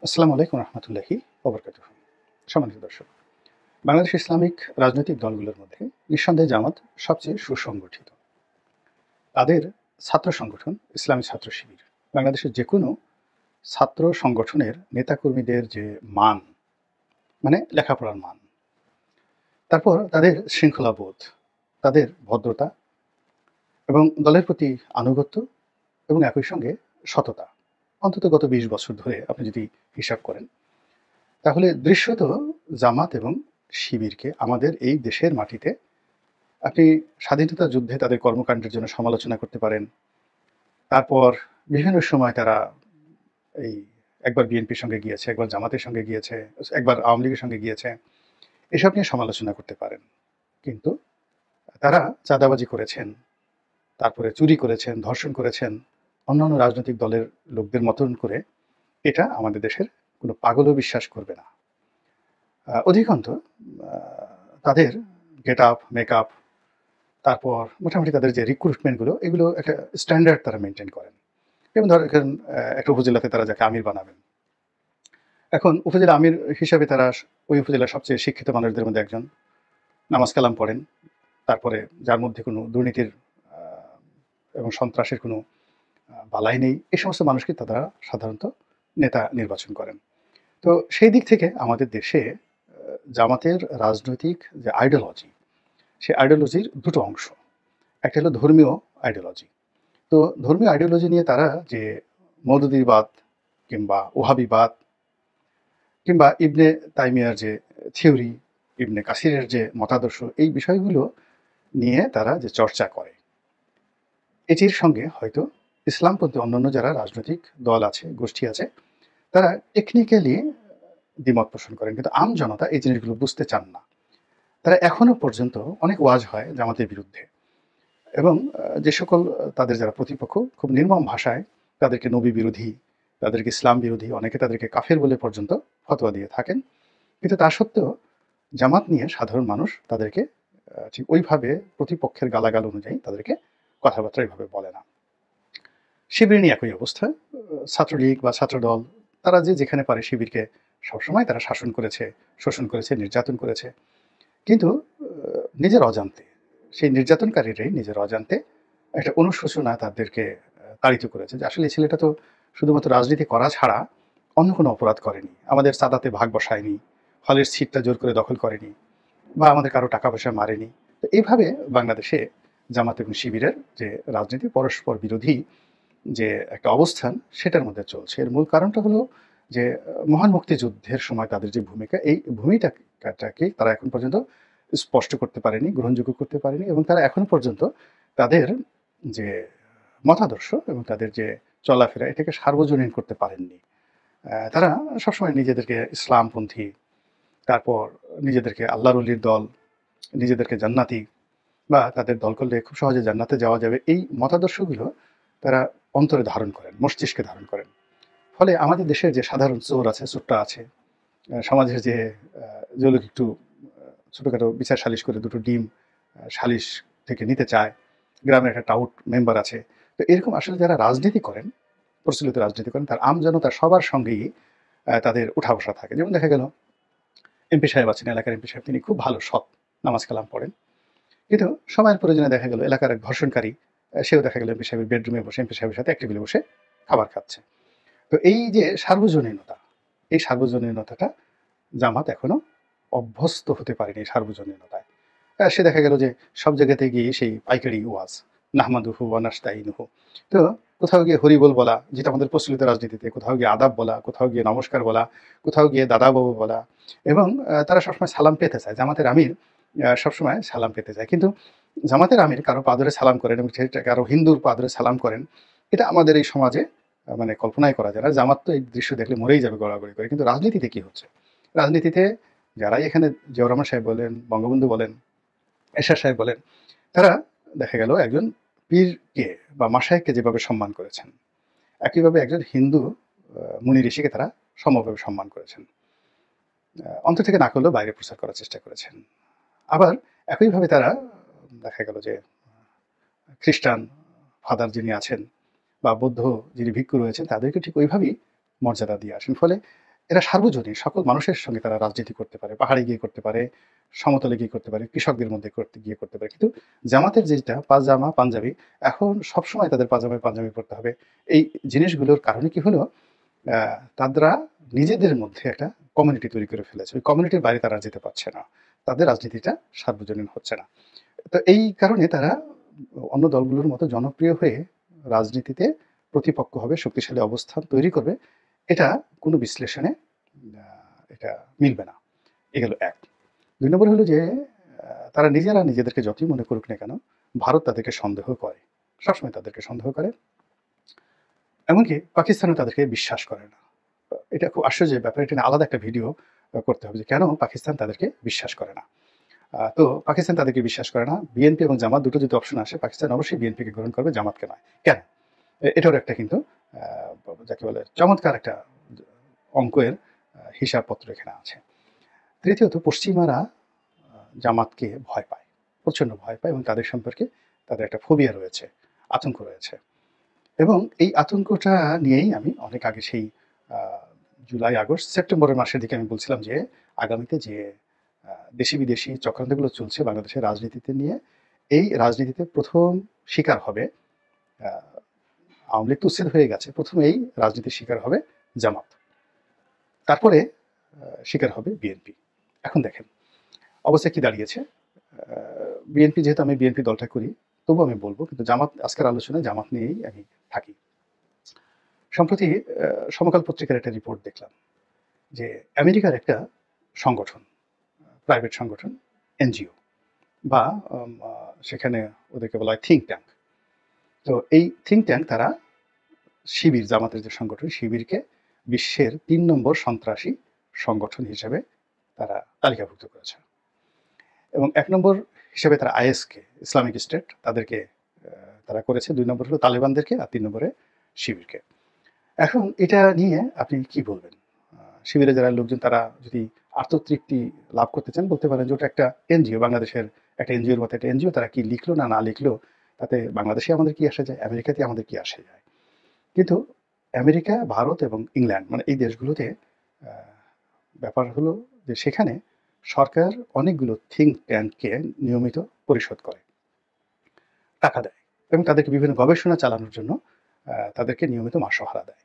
আসসালামু আলাইকুম রহমতুল্লাহি ওবরকাতুহ। সম্মানিত দর্শক, বাংলাদেশ ইসলামিক রাজনৈতিক দলগুলোর মধ্যে নিঃসন্দেহে জামাত সবচেয়ে সুসংগঠিত। তাদের ছাত্র সংগঠন ইসলামী ছাত্র শিবির বাংলাদেশের যে কোনো ছাত্র সংগঠনের নেতাকর্মীদের যে মান, মানে লেখাপড়ার মান, তারপর তাদের শৃঙ্খলাবোধ, তাদের ভদ্রতা এবং দলের প্রতি আনুগত্য এবং একই সঙ্গে সততা, অন্তত গত ২০ বছর ধরে আপনি যদি হিসাব করেন, তাহলে দৃশ্যত জামাত এবং শিবিরকে আমাদের এই দেশের মাটিতে আপনি স্বাধীনতা যুদ্ধে তাদের কর্মকাণ্ডের জন্য সমালোচনা করতে পারেন। তারপর বিভিন্ন সময় তারা এই একবার বিএনপির সঙ্গে গিয়েছে, একবার জামাতের সঙ্গে গিয়েছে, একবার আওয়ামী লীগের সঙ্গে গিয়েছে। এসব নিয়ে সমালোচনা করতে পারেন। কিন্তু তারা চাঁদাবাজি করেছেন, তারপরে চুরি করেছেন, ধর্ষণ করেছেন, অন্যান্য রাজনৈতিক দলের লোকদের মতন করে। এটা আমাদের দেশের কোনো পাগলও বিশ্বাস করবে না। অধিকাংশ তাদের গেট আপ, মেকআপ, তারপর মোটামুটি তাদের যে রিক্রুটমেন্টগুলো, এগুলো একটা স্ট্যান্ডার্ড তারা মেনটেন করেন। যেমন ধরেন একটা উপজেলাতে তারা যাকে আমির বানাবেন, এখন উপজেলা আমির হিসাবে তারা ওই উপজেলার সবচেয়ে শিক্ষিত মানুষদের মধ্যে একজন, নামাজ কালাম পড়েন, তারপরে যার মধ্যে কোনো দুর্নীতির এবং সন্ত্রাসের কোনো বালাই নেই, এই সমস্ত মানুষকে তারা সাধারণত নেতা নির্বাচন করেন। তো সেই দিক থেকে আমাদের দেশে জামাতের রাজনৈতিক যে আইডিওলজি, সেই আইডিওলজির দুটো অংশ। একটা হলো ধর্মীয় আইডিওলজি। তো ধর্মীয় আইডিওলজি নিয়ে তারা যে মওদুদিবাদ কিংবা ওহাবিবাদ কিংবা ইবনে তাইমিয়ার যে থিওরি, ইবনে কাসিরের যে মতাদর্শ, এই বিষয়গুলো নিয়ে তারা যে চর্চা করে, এটির সঙ্গে হয়তো ইসলামপন্থী অন্যান্য যারা রাজনৈতিক দল আছে, গোষ্ঠী আছে, তারা টেকনিক্যালি দ্বিমত পোষণ করেন, কিন্তু আম জনতা এই জিনিসগুলো বুঝতে চান না। তারা এখনো পর্যন্ত অনেক ওয়াজ হয় জামাতের বিরুদ্ধে, এবং যে সকল তাদের যারা প্রতিপক্ষ খুব নির্মম ভাষায় তাদেরকে নবী বিরোধী, তাদেরকে ইসলাম বিরোধী, অনেকে তাদেরকে কাফের বলে পর্যন্ত ফতোয়া দিয়ে থাকেন। কিন্তু তা সত্ত্বেও জামাত নিয়ে সাধারণ মানুষ তাদেরকে ঠিক ওইভাবে প্রতিপক্ষের গালাগাল অনুযায়ী তাদেরকে কথাবার্তা এভাবে বলে না। শিবির নিয়ে একই অবস্থা। ছাত্রলীগ বা ছাত্রদল, তারা যে যেখানে পারে শিবিরকে সবসময় তারা শাসন করেছে, শোষণ করেছে, নির্যাতন করেছে। কিন্তু নিজের অজান্তে সেই নির্যাতনকারীরাই নিজের অজান্তে একটা অনুশোচনা তাদেরকে তাড়িত করেছে যে আসলে এই ছেলেটা তো শুধুমাত্র রাজনীতি করা ছাড়া অন্য কোনো অপরাধ করেনি, আমাদের চাঁদাতে ভাগ বসায়নি, হলের সিটটা জোর করে দখল করেনি, বা আমাদের কারো টাকা পয়সা মারেনি। তো এইভাবে বাংলাদেশে জামাত এবং শিবিরের যে রাজনীতি পরস্পর বিরোধী যে একটা অবস্থান, সেটার মধ্যে চলছে। এর মূল কারণটা হলো যে মহান মুক্তিযুদ্ধের সময় তাদের যে ভূমিকা, এই ভূমিকাটাকে তারা এখন পর্যন্ত স্পষ্ট করতে পারেনি, গ্রহণযোগ্য করতে পারেনি, এবং তারা এখনো পর্যন্ত তাদের যে মতাদর্শ এবং তাদের যে চলাফেরা, এটাকে সার্বজনীন করতে পারেননি। তারা সবসময় নিজেদেরকে ইসলামপন্থী, তারপর নিজেদেরকে আল্লাহর ওলির দল, নিজেদেরকে জান্নাতি, বা তাদের দল করলে খুব সহজে জান্নাতে যাওয়া যাবে, এই মতাদর্শগুলো তারা অন্তরে ধারণ করেন, মস্তিষ্কে ধারণ করেন। ফলে আমাদের দেশের যে সাধারণ চোর আছে, চোরটা আছে, সমাজের যে লোক একটু ছোটোখাটো বিচার সালিশ করে দুটো ডিম সালিশ থেকে নিতে চায়, গ্রামের একটা টাউট মেম্বার আছে, তো এরকম আসলে যারা রাজনীতি করেন, প্রচলিত রাজনীতি করেন, তার আমজনতা সবার সঙ্গেই তাদের উঠা বসা থাকে। যেমন দেখা গেল এমপি সাহেব আছেন, এলাকার এমপি সাহেব, তিনি খুব ভালো সৎ, নামাজ কালাম পড়েন, কিন্তু সময়ের প্রয়োজনে দেখা গেল এলাকার এক ধর্ষণকারী, সেও দেখা গেল এমপি সাহেবের বেডরুমে বসে এমপি সাহেবের সাথে এক টেবিলে বসে খাবার খাচ্ছে। তো এই যে সার্বজনীনতা, এই সার্বজনীনতাটা জামাত এখনো অভ্যস্ত হতে পারেনি সার্বজনীনতায়। সে দেখা গেল যে সব জায়গাতে গিয়ে সেই পাইকারি ওয়াজ, নাহমাদুহু ওয়া নাস্তাইনুহু। তো কোথাও গিয়ে হরিবোল বলা, যেটা আমাদের প্রচলিত রাজনীতিতে, কোথাও গিয়ে আদাব বলা, কোথাও গিয়ে নমস্কার বলা, কোথাও গিয়ে দাদা বাবু বলা, এবং তারা সবসময় সালাম পেতে চায়। জামাতের আমির সবসময় সালাম পেতে চায়, কিন্তু জামাতের আমির কারো পা ধরে সালাম করেন এবং সেটা কারো হিন্দুর পা ধরে সালাম করেন, এটা আমাদের এই সমাজে মানে কল্পনাই করা যায় না। জামাত তো এই দৃশ্য দেখলে মরেই যাবে গড়াগড়ি করে। কিন্তু রাজনীতিতে কি হচ্ছে? রাজনীতিতে যারাই এখানে জিয়াউর রহমান সাহেব বলেন, বঙ্গবন্ধু বলেন, এরশাদ সাহেব বলেন, তারা দেখা গেল একজন পীরকে বা মাশায়েখকে যেভাবে সম্মান করেছেন, একইভাবে একজন হিন্দু মুনি ঋষিকে তারা সমভাবে সম্মান করেছেন। অন্তর থেকে না করলেও বাইরে প্রচার করার চেষ্টা করেছেন। আবার একইভাবে তারা দেখা গেল যে খ্রিস্টান ফাদার যিনি আছেন বা বৌদ্ধ যিনি ভিক্ষু রয়েছেন, তাদেরকে ঠিক ওইভাবেই মর্যাদা দিয়ে আসেন। ফলে এরা সার্বজনীন, সকল মানুষের সঙ্গে তারা রাজনীতি করতে পারে, পাহাড়ে গিয়ে করতে পারে, সমতলে গিয়ে করতে পারে, কৃষকদের মধ্যে গিয়ে করতে পারে। কিন্তু জামাতের যেটা পাজামা পাঞ্জাবি, এখন সবসময় তাদের পাজামায় পাঞ্জাবি পড়তে হবে। এই জিনিসগুলোর কারণে কি হলো, তারা নিজেদের মধ্যে একটা কমিউনিটি তৈরি করে ফেলেছে। ওই কমিউনিটির বাইরে তারা যেতে পারছে না, তাদের রাজনীতিটা সার্বজনীন হচ্ছে না। তো এই কারণে তারা অন্য দলগুলোর মতো জনপ্রিয় হয়ে রাজনীতিতে প্রতিপক্ষ হবে, শক্তিশালী অবস্থান তৈরি করবে, এটা কোনো বিশ্লেষণে এটা মিলবে না। এ গেল এক। ২ নম্বর হলো যে তারা নিজেরা নিজেদেরকে যতই মনে করুক না কেন, ভারত তাদেরকে সন্দেহ করে, সবসময় তাদেরকে সন্দেহ করে। এমনকি পাকিস্তানও তাদেরকে বিশ্বাস করে না। এটা খুব আশ্চর্যের ব্যাপার। এটা নিয়ে আলাদা একটা ভিডিও করতে হবে যে কেন পাকিস্তান তাদেরকে বিশ্বাস করে না। তো পাকিস্তান তাদেরকে বিশ্বাস করে না। বিএনপি এবং জামাত দুটো যদি অপশন আসে, পাকিস্তান অবশ্যই বিএনপিকে গ্রহণ করবে, জামাতকে নয়। কেন? এটারও একটা কিন্তু যাকে বলে চমৎকার একটা অঙ্কের হিসাবপত্র এখানে আছে। তৃতীয়ত, পশ্চিমারা জামাতকে ভয় পায়, প্রচণ্ড ভয় পায়, এবং তাদের সম্পর্কে তাদের একটা ফোবিয়া রয়েছে, আতঙ্ক রয়েছে। এবং এই আতঙ্কটা নিয়েই আমি অনেক আগে, সেই জুলাই, আগস্ট, সেপ্টেম্বরের মাসের দিকে আমি বলছিলাম যে আগামীতে যে দেশি বিদেশি চক্রান্তগুলো চলছে বাংলাদেশের রাজনীতিতে নিয়ে, এই রাজনীতিতে প্রথম শিকার হবে আওয়ামী লীগ তো উচ্ছেদ হয়ে গেছে, প্রথম এই রাজনীতির শিকার হবে জামাত, তারপরে শিকার হবে বিএনপি। এখন দেখেন অবস্থা কি দাঁড়িয়েছে। বিএনপি, যেহেতু আমি বিএনপি দলটা করি, তবু আমি বলবো, কিন্তু জামাত, আজকের আলোচনায় জামাত নিয়েই আমি থাকি। সম্প্রতি সমকাল পত্রিকার একটা রিপোর্ট দেখলাম যে আমেরিকার একটা সংগঠন, প্রাইভেট সংগঠন, এনজিও, বা সেখানে ওদেরকে বলা হয় থিঙ্ক ট্যাঙ্ক। তো এই থিঙ্ক ট্যাঙ্ক তারা শিবির, জামাতের যে সংগঠন, শিবিরকে বিশ্বের ৩ নম্বর সন্ত্রাসী সংগঠন হিসেবে তারা তালিকাভুক্ত করেছে, এবং ১ নম্বর হিসেবে তারা আইএসকে, ইসলামিক স্টেট, তাদেরকে তারা করেছে। ২ নম্বর হলো তালেবানদেরকে, আর ৩ নম্বরে শিবিরকে। এখন এটা নিয়ে আপনি কি বলবেন? শিবিরে যারা লোকজন, তারা যদি আত্মতৃপ্তি লাভ করতে চান, বলতে পারেন যে ওটা একটা এনজিও, বাংলাদেশের একটা এনজিওর মতো একটা এনজিও, তারা কি লিখলো না লিখলো তাতে বাংলাদেশে আমাদের কি আসে যায়, আমেরিকাতে আমাদের কি আসে যায়। কিন্তু আমেরিকা, ভারত এবং ইংল্যান্ড, মানে এই দেশগুলোতে ব্যাপার হলো যে সেখানে সরকার অনেকগুলো থিঙ্ক ট্যাঙ্ককে নিয়মিত পরিশোধ করে, টাকা দেয়, এবং তাদেরকে বিভিন্ন গবেষণা চালানোর জন্য তাদেরকে নিয়মিত মাসোহারা দেয়,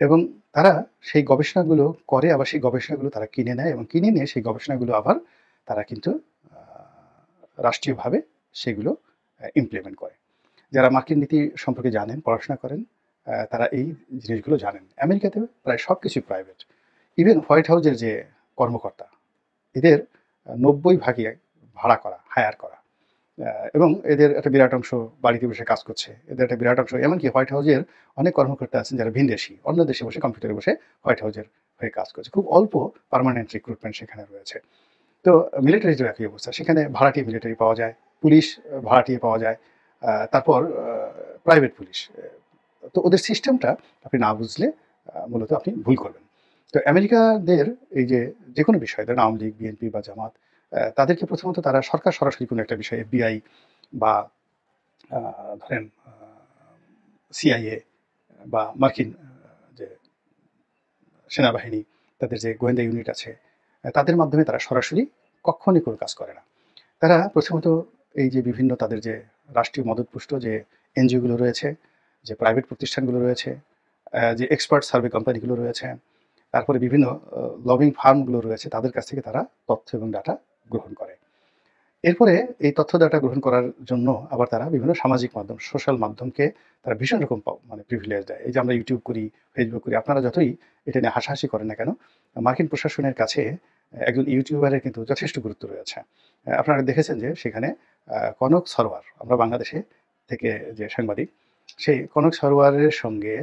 এবং তারা সেই গবেষণাগুলো করে, আবার সেই গবেষণাগুলো তারা কিনে নেয়, এবং কিনে নিয়ে সেই গবেষণাগুলো আবার তারা কিন্তু রাষ্ট্রীয়ভাবে সেগুলো ইমপ্লিমেন্ট করে। যারা মার্কিন নীতি সম্পর্কে জানেন, পড়াশোনা করেন, তারা এই জিনিসগুলো জানেন। আমেরিকাতে প্রায় সব কিছুই প্রাইভেট। ইভেন হোয়াইট হাউসের যে কর্মকর্তা, এদের ৯০% ভাড়া করা, হায়ার করা, এবং এদের একটা বিরাট অংশ বাড়িতে বসে কাজ করছে। এদের একটা বিরাট অংশ, এমনকি হোয়াইট হাউসের অনেক কর্মকর্তা আছেন যারা ভিনদেশী, অন্য দেশে বসে কম্পিউটারে বসে হোয়াইট হাউসের হয়ে কাজ করছে। খুব অল্প পার্মানেন্ট রিক্রুটমেন্ট সেখানে রয়েছে। তো মিলিটারির একই অবস্থা, সেখানে ভাড়াটিয়া মিলিটারি পাওয়া যায়, পুলিশ ভাড়াটিয়ে পাওয়া যায়, তারপর প্রাইভেট পুলিশ। তো ওদের সিস্টেমটা আপনি না বুঝলে মূলত আপনি ভুল করবেন। তো আমেরিকাদের এই যে কোনো বিষয়, ধরেন আওয়ামী লীগ, বিএনপি বা জামাত, তাদেরকে প্রথমত তারা সরকার সরাসরি কোনো একটা বিষয়, এফবিআই বা ধরেন সিআইএ বা মার্কিন যে সেনাবাহিনী, তাদের যে গোয়েন্দা ইউনিট আছে, তাদের মাধ্যমে তারা সরাসরি কখনই কোনো কাজ করে না। তারা প্রথমত এই যে বিভিন্ন তাদের যে রাষ্ট্রীয় মদতপুষ্ট যে এনজিওগুলো রয়েছে, যে প্রাইভেট প্রতিষ্ঠানগুলো রয়েছে, যে এক্সপার্ট সার্ভে কোম্পানিগুলো রয়েছে, তারপরে বিভিন্ন লবিং ফার্মগুলো রয়েছে, তাদের কাছ থেকে তারা তথ্য এবং ডাটা গ্রহণ করে। এরপরে এই তথ্য ডাটা গ্রহণ করার জন্য আবার তারা বিভিন্ন সামাজিক মাধ্যম, সোশ্যাল মাধ্যমকে তারা ভীষণ রকম মানে প্রিভিলেজ দেয়। এই যে আমরা ইউটিউব করি, ফেসবুক করি, আপনারা যতই এটা নিয়ে হাসাহাসি করেন না কেন, মার্কিন প্রশাসনের কাছে একজন ইউটিউবারের কিন্তু যথেষ্ট গুরুত্ব রয়েছে। আপনারা দেখেছেন যে সেখানে কনক সরোয়ার, আমরা বাংলাদেশে থেকে যে সাংবাদিক, সেই কনক সরোয়ারের সঙ্গে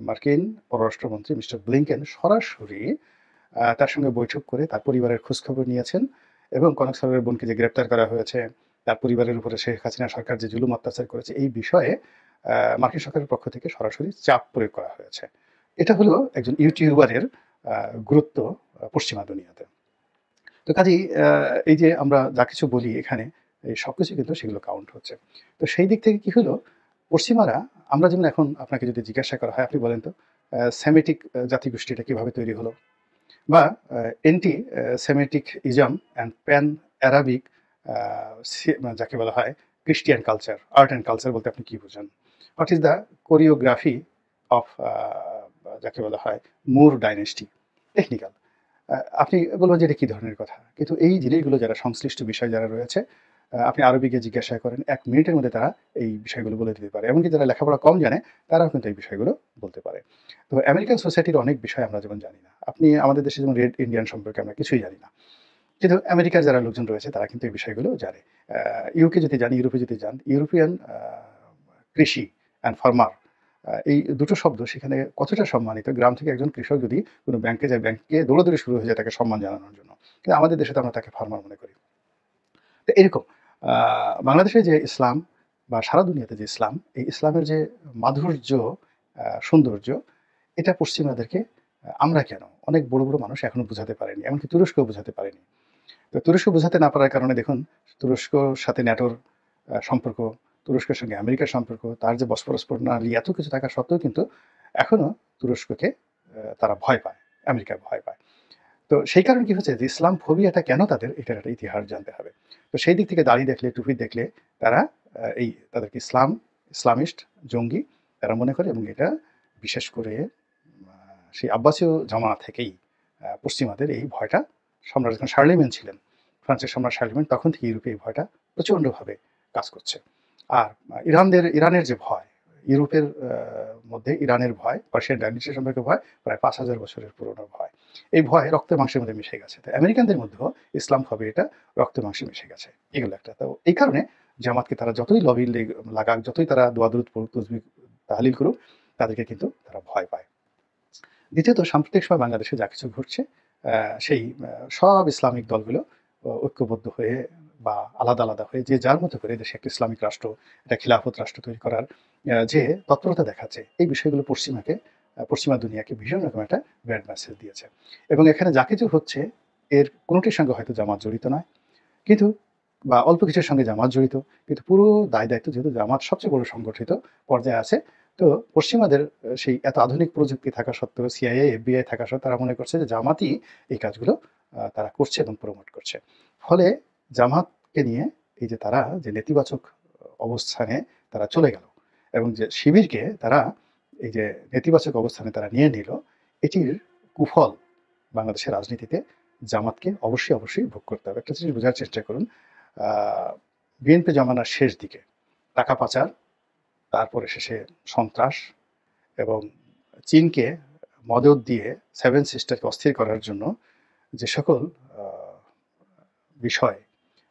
মার্কিন পররাষ্ট্রমন্ত্রী মিস্টার ব্লিংকেন সরাসরি তার সঙ্গে বৈঠক করে তার পরিবারের খোঁজখবর নিয়েছেন, এবং কনক সরোয়ারের বোনকে যে গ্রেপ্তার করা হয়েছে, তার পরিবারের উপরে শেখ হাসিনা সরকার যে জুলুম অত্যাচার করেছে, এই বিষয়ে মার্কিন সরকারের পক্ষ থেকে সরাসরি চাপ প্রয়োগ করা হয়েছে। এটা হলো একজন ইউটিউবারের গুরুত্ব পশ্চিমা দুনিয়াতে। তো কাজেই এই যে আমরা যা কিছু বলি এখানে, এই সব কিছু কিন্তু সেগুলো কাউন্ট হচ্ছে। তো সেই দিক থেকে কি হলো, পশ্চিমারা, আমরা যেমন এখন আপনাকে যদি জিজ্ঞাসা করা হয়, আপনি বলেন তো সেমেটিক জাতিগোষ্ঠীটা কিভাবে তৈরি হলো, বা anti Semitic ism and pan Arabic যাকে বলা হয় Christian culture, art and culture বলতে আপনি কি বোঝেন, what is the choreography of যাকে বলা হয় মুর ডাইনেস্টি, টেকনিক্যাল। আপনি বলবেন যে এটা কী ধরনের কথা, কিন্তু এই জিনিসগুলো যারা সংশ্লিষ্ট বিষয় যারা রয়েছে, আপনি আরবিকে জিজ্ঞাসা করেন, 1 মিনিটের মধ্যে তারা এই বিষয়গুলো বলে দিতে পারে। এমনকি যারা লেখাপড়া কম জানে তারাও কিন্তু এই বিষয়গুলো বলতে পারে। তো আমেরিকান সোসাইটির অনেক বিষয় আমরা যেমন জানি না, আপনি আমাদের দেশে যেমন রেড ইন্ডিয়ান সম্পর্কে আমরা কিছুই জানি না, কিন্তু আমেরিকার যারা লোকজন রয়েছে তারা কিন্তু এই বিষয়গুলো জানে। ইউকে যদি জানি, ইউরোপে যদি যান, ইউরোপিয়ান কৃষি অ্যান্ড ফার্মার, এই দুটো শব্দ সেখানে কতটা সম্মানিত। গ্রাম থেকে একজন কৃষক যদি কোনো ব্যাংকে যায়, ব্যাংকে দৌড়াদৌড়ি শুরু হয়ে যায় তাকে সম্মান জানানোর জন্য, কিন্তু আমাদের দেশে তো আমরা তাকে ফার্মার মনে করি। তো এরকম বাংলাদেশে যে ইসলাম বা সারা দুনিয়াতে যে ইসলাম, এই ইসলামের যে মাধুর্য, সৌন্দর্য, এটা পশ্চিমাদেরকে আমরা কেন অনেক বড় বড় মানুষ এখনো বোঝাতে পারেনি, এমনকি তুরস্কও বোঝাতে পারেনি। তো তুরস্ক বোঝাতে না পারার কারণে দেখুন তুরস্কর সাথে ন্যাটোর সম্পর্ক, তুরস্কের সঙ্গে আমেরিকার সম্পর্ক, তার যে বসফরাস প্রণালী, এত কিছু থাকা সত্ত্বেও কিন্তু এখনো তুরস্ককে তারা ভয় পায়, আমেরিকা ভয় পায়। তো সেই কারণে কি হচ্ছে যে ইসলাম ফোবিয়াটা কেন তাদের, এটার একটা ইতিহাস জানতে হবে। তো সেই দিক থেকে দাড়ি দেখলে, টুপি দেখলে তারা এই তাদেরকে ইসলামিস্ট, জঙ্গি তারা মনে করে, এবং এটা বিশেষ করে সেই আব্বাসীয় জামানা থেকেই পশ্চিমাদের এই ভয়টা, সম্রাট যখন শার্লেমেন ছিলেন, ফ্রান্সের সম্রাট শার্লেমেন, তখন থেকে ইউরোপে এই ভয়টা প্রচণ্ডভাবে কাজ করছে। আর ইরানের যে ভয়, ইউরোপের মধ্যে ইরানের ভয়, পার্সিয়ান ডাইনেস্টি সম্পর্কে ভয়, প্রায় 5,000 বছরের পুরনো ভয়। এই ভয় রক্তে মাংসের মধ্যে মিশে গেছে। তো আমেরিকানদের মধ্যেও ইসলাম হবে এটা রক্তে মাংসে মিশে গেছে, এগুলো একটা। তো এই কারণে জামাতকে তারা যতই লবি লাগাক, যতই তারা দোয়া দরুদ পড়ুক, তসবিহ তাহলিল করুক, তাদেরকে কিন্তু তারা ভয় পায়। দ্বিতীয়ত, সাম্প্রতিক সময় বাংলাদেশে যা কিছু ঘটছে, সেই সব ইসলামিক দলগুলো ঐক্যবদ্ধ হয়ে বা আলাদা আলাদা হয়ে যে যার মতো করে দেশে একটা ইসলামিক রাষ্ট্র, একটা খিলাফত রাষ্ট্র তৈরি করার যে তৎপরতা দেখাচ্ছে, এই বিষয়গুলো পশ্চিমা দুনিয়াকে ভীষণ রকম একটা ব্যাড মেসেজ দিয়েছে। এবং এখানে যা কিছু হচ্ছে এর কোনোটির সঙ্গে হয়তো জামাত জড়িত নয়, কিন্তু বা অল্প কিছুর সঙ্গে জামাত জড়িত, কিন্তু পুরো দায় দায়িত্ব যেহেতু জামাত সবচেয়ে বড় সংগঠিত পর্যায়ে আছে। তো পশ্চিমাদের সেই এত আধুনিক প্রযুক্তি থাকা সত্ত্বেও, সিআইএ, এফবিআই থাকা সত্ত্বেও তারা মনে করছে যে জামাতই এই কাজগুলো তারা করছে এবং প্রমোট করছে। ফলে জামাতকে নিয়ে এই যে তারা যে নেতিবাচক অবস্থানে তারা চলে গেল, এবং যে শিবিরকে তারা এই যে নেতিবাচক অবস্থানে তারা নিয়ে নিল, এটির কুফল বাংলাদেশের রাজনীতিতে জামাতকে অবশ্যই ভোগ করতে হবে। একটা জিনিস বোঝার চেষ্টা করুন, বিএনপি জমানার শেষ দিকে টাকা পাচার, তারপরে শেষে সন্ত্রাস, এবং চীনকে মদদ দিয়ে সেভেন সিস্টারকে অস্থির করার জন্য যে সকল বিষয়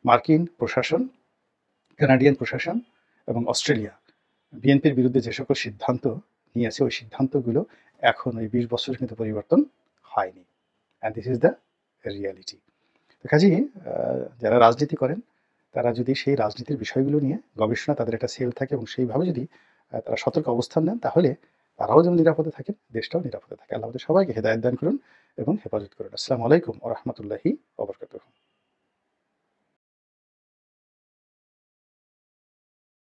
মার্কিন প্রশাসন, কানাডিয়ান প্রশাসন এবং অস্ট্রেলিয়া বিএনপির বিরুদ্ধে যে সকল সিদ্ধান্ত নিয়েছে, ওই সিদ্ধান্তগুলো এখন ওই 20 বছর কিন্তু পরিবর্তন হয়নি। And this is the reality. কাজেই যারা রাজনীতি করেন তারা যদি সেই রাজনীতির বিষয়গুলো নিয়ে গবেষণা, তাদের একটা সেল থাকে, এবং সেইভাবে যদি তারা সতর্ক অবস্থান নেন, তাহলে তারাও যেমন নিরাপদে থাকেন, দেশটাও নিরাপদে থাকে। আল্লাহ আমাদের সবাইকে হেদায়েত দান করুন এবং হেফাজত করুন। আসসালামু আলাইকুম ওয়া রাহমাতুল্লাহি ওয়া বারাকাতুহু।